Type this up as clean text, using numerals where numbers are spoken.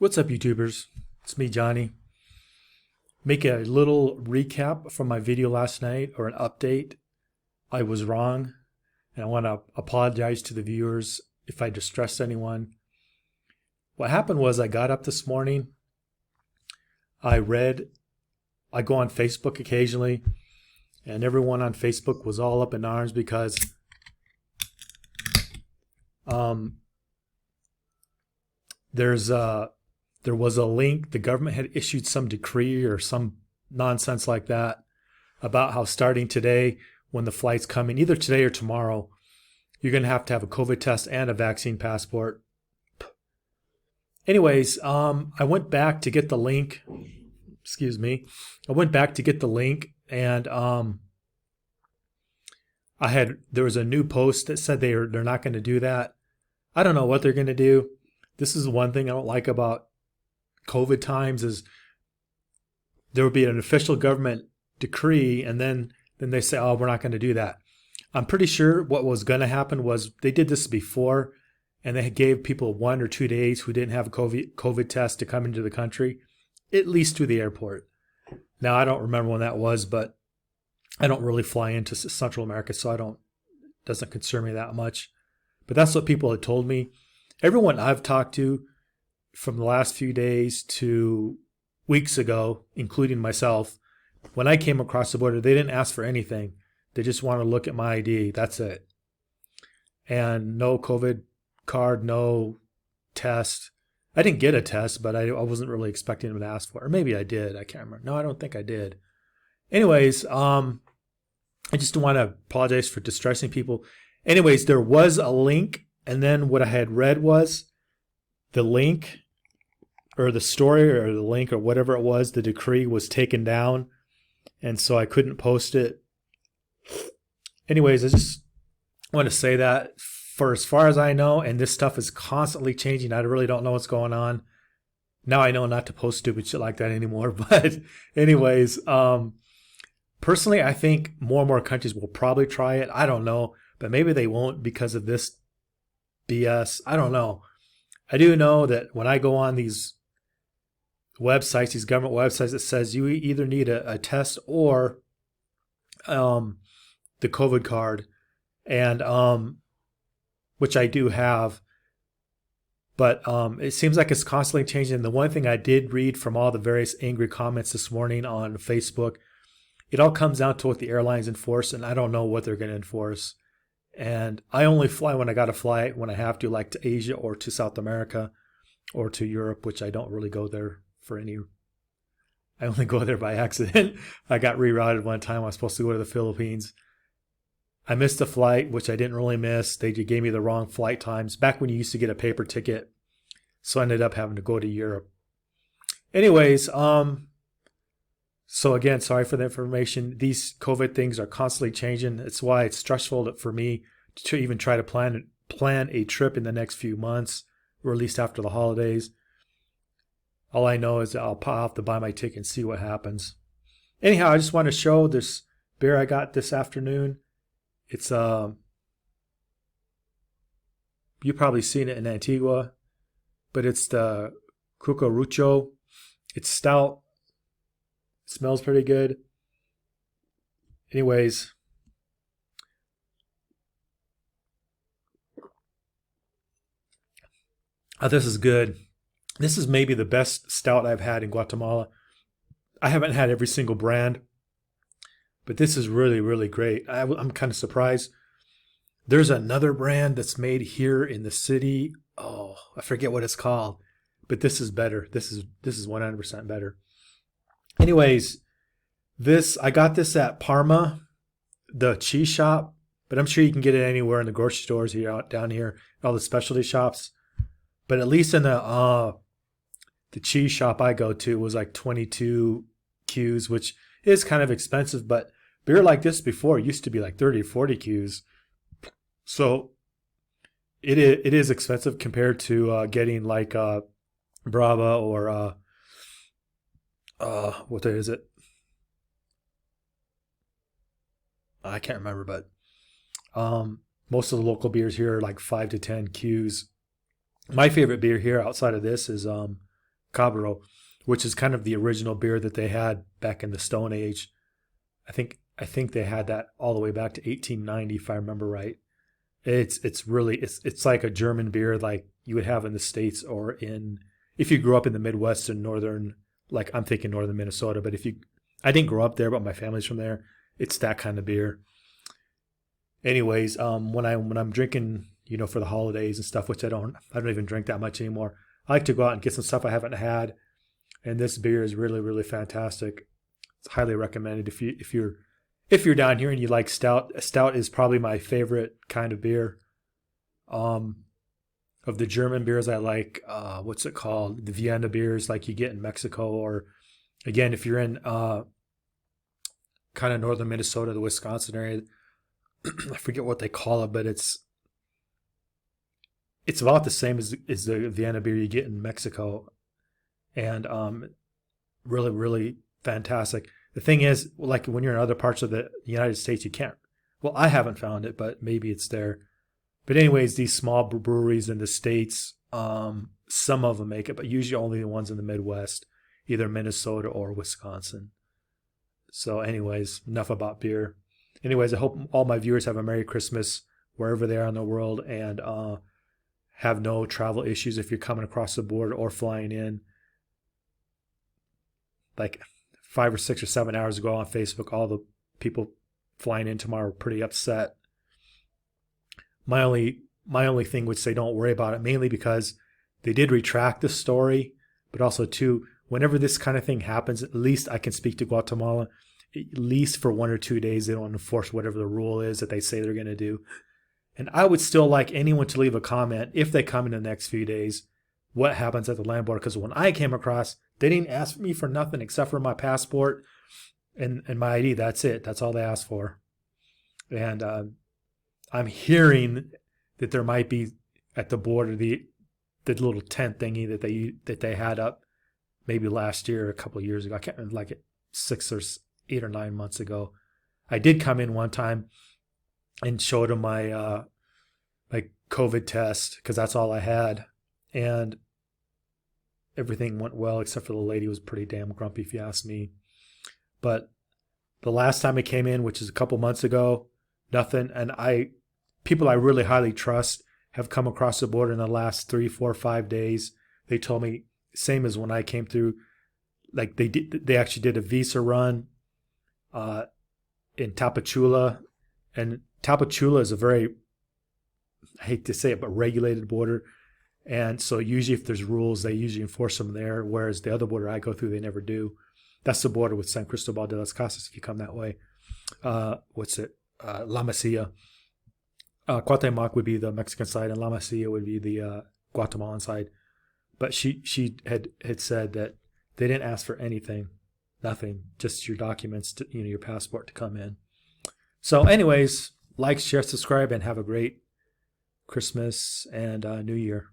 What's up, YouTubers? It's me, Johnny. Make a little recap from my video last night, or an update. I was wrong, and I want to apologize to the viewers if I distressed anyone. What happened was I got up this morning. I go on Facebook occasionally, and everyone on Facebook was all up in arms because there was a link. The government had issued some decree or some nonsense like that about how starting today, when the flights come in, either today or tomorrow, you're going to have a COVID test and a vaccine passport. Anyways, I went back to get the link. Excuse me. I went back to get the link, and there was a new post that said they're not going to do that. I don't know what they're going to do. This is one thing I don't like about COVID times is there would be an official government decree, and then they say, oh, we're not going to do that. I'm pretty sure what was going to happen was they did this before, and they gave people 1 or 2 days who didn't have a COVID test to come into the country, at least to the airport. Now, I don't remember when that was, but I don't really fly into Central America, so it doesn't concern me that much. But that's what people had told me. Everyone I've talked to from the last few days to weeks ago, including myself, when I came across the border, they didn't ask for anything. They just want to look at my ID. That's it. And no COVID card, no test. I didn't get a test, but I wasn't really expecting them to ask for it. Or maybe I did. I can't remember. No, I don't think I did. Anyways, I just want to apologize for distressing people. Anyways, there was a link, and then what I had read was the link or the story or the link or whatever it was, the decree was taken down, and so I couldn't post it. Anyways, I just want to say that for as far as I know, and this stuff is constantly changing, I really don't know what's going on. Now I know not to post stupid shit like that anymore. But anyways, personally, I think more and more countries will probably try it. I don't know, but maybe they won't because of this BS. I don't know. I do know that when I go on these websites, these government websites, it says you either need a test or the COVID card, and which I do have. But it seems like it's constantly changing. The one thing I did read from all the various angry comments this morning on Facebook, it all comes down to what the airlines enforce, and I don't know what they're going to enforce. And I only fly when I got to fly, when I have to, like to Asia or to South America or to Europe, which I don't really go there for any. I only go there by accident. I got rerouted one time. I was supposed to go to the Philippines. I missed a flight, which I didn't really miss. They gave me the wrong flight times back when you used to get a paper ticket. So I ended up having to go to Europe. Anyways, so again, sorry for the information. These COVID things are constantly changing. It's why it's stressful for me to even try to plan a trip in the next few months, or at least after the holidays. All I know is I'll have to buy my ticket and see what happens. Anyhow, I just want to show this beer I got this afternoon. It's you've probably seen it in Antigua, but it's the Cucurucho. It's stout. It smells pretty good. Anyways, this is good. This is maybe the best stout I've had in Guatemala. I haven't had every single brand, but this is really, really great. I'm kind of surprised. There's another brand that's made here in the city. Oh, I forget what it's called, but this is better. This is 100% better. Anyways, I got this at Parma, the cheese shop, but I'm sure you can get it anywhere in the grocery stores here down here, all the specialty shops. But at least in the cheese shop I go to was like 22 Qs, which is kind of expensive, but beer like this before used to be like 30 or 40 Qs. So it is expensive compared to getting like Brava or what is it? I can't remember, but most of the local beers here are like 5 to 10 Qs. My favorite beer here outside of this is Cabrero, which is kind of the original beer that they had back in the Stone Age. I think they had that all the way back to 1890, if I remember right. It's like a German beer like you would have in the States, or in if you grew up in the Midwest and northern, like I'm thinking northern Minnesota, but I didn't grow up there, but my family's from there. It's that kind of beer. Anyways, when I'm drinking, for the holidays and stuff, which I don't even drink that much anymore. I like to go out and get some stuff I haven't had, and this beer is really, really fantastic. It's highly recommended if you're down here and you like stout. Stout is probably my favorite kind of beer. Of the German beers, I like what's it called? The Vienna beers, like you get in Mexico, or again, if you're in kind of northern Minnesota, the Wisconsin area, I forget what they call it, but it's about the same as the Vienna beer you get in Mexico, and really, really fantastic. The thing is, like when you're in other parts of the United States, you can't. Well, I haven't found it, but maybe it's there. But anyways, these small breweries in the States, some of them make it, but usually only the ones in the Midwest, either Minnesota or Wisconsin. So anyways, enough about beer. Anyways, I hope all my viewers have a Merry Christmas wherever they are in the world, and have no travel issues if you're coming across the border or flying in. Like 5 or 6 or 7 hours ago on Facebook, all the people flying in tomorrow were pretty upset. My only thing would say don't worry about it, mainly because they did retract the story, but also too, whenever this kind of thing happens, at least I can speak to Guatemala, at least for 1 or 2 days, they don't enforce whatever the rule is that they say they're going to do. And I would still like anyone to leave a comment if they come in the next few days, what happens at the land border. Because when I came across, they didn't ask me for nothing except for my passport and my ID. That's it. That's all they asked for. And I'm hearing that there might be at the border the little tent thingy that they had up maybe last year, a couple of years ago. I can't remember, like 6 or 8 or 9 months ago. I did come in one time and showed them my COVID test, because that's all I had, and everything went well except for the lady was pretty damn grumpy, if you ask me. But the last time I came in, which is a couple months ago, nothing. And people I really highly trust have come across the border in the last 3, 4, 5 days. They told me same as when I came through. Like they actually did a visa run in Tapachula, and Tapachula is a very, I hate to say it, but regulated border. And so usually if there's rules, they usually enforce them there, whereas the other border I go through, they never do. That's the border with San Cristobal de las Casas if you come that way. La Masia. Cuauhtémoc would be the Mexican side, and La Masia would be the Guatemalan side. But she had said that they didn't ask for anything, nothing, just your documents, your passport to come in. So anyways, like, share, subscribe, and have a great Christmas and New Year.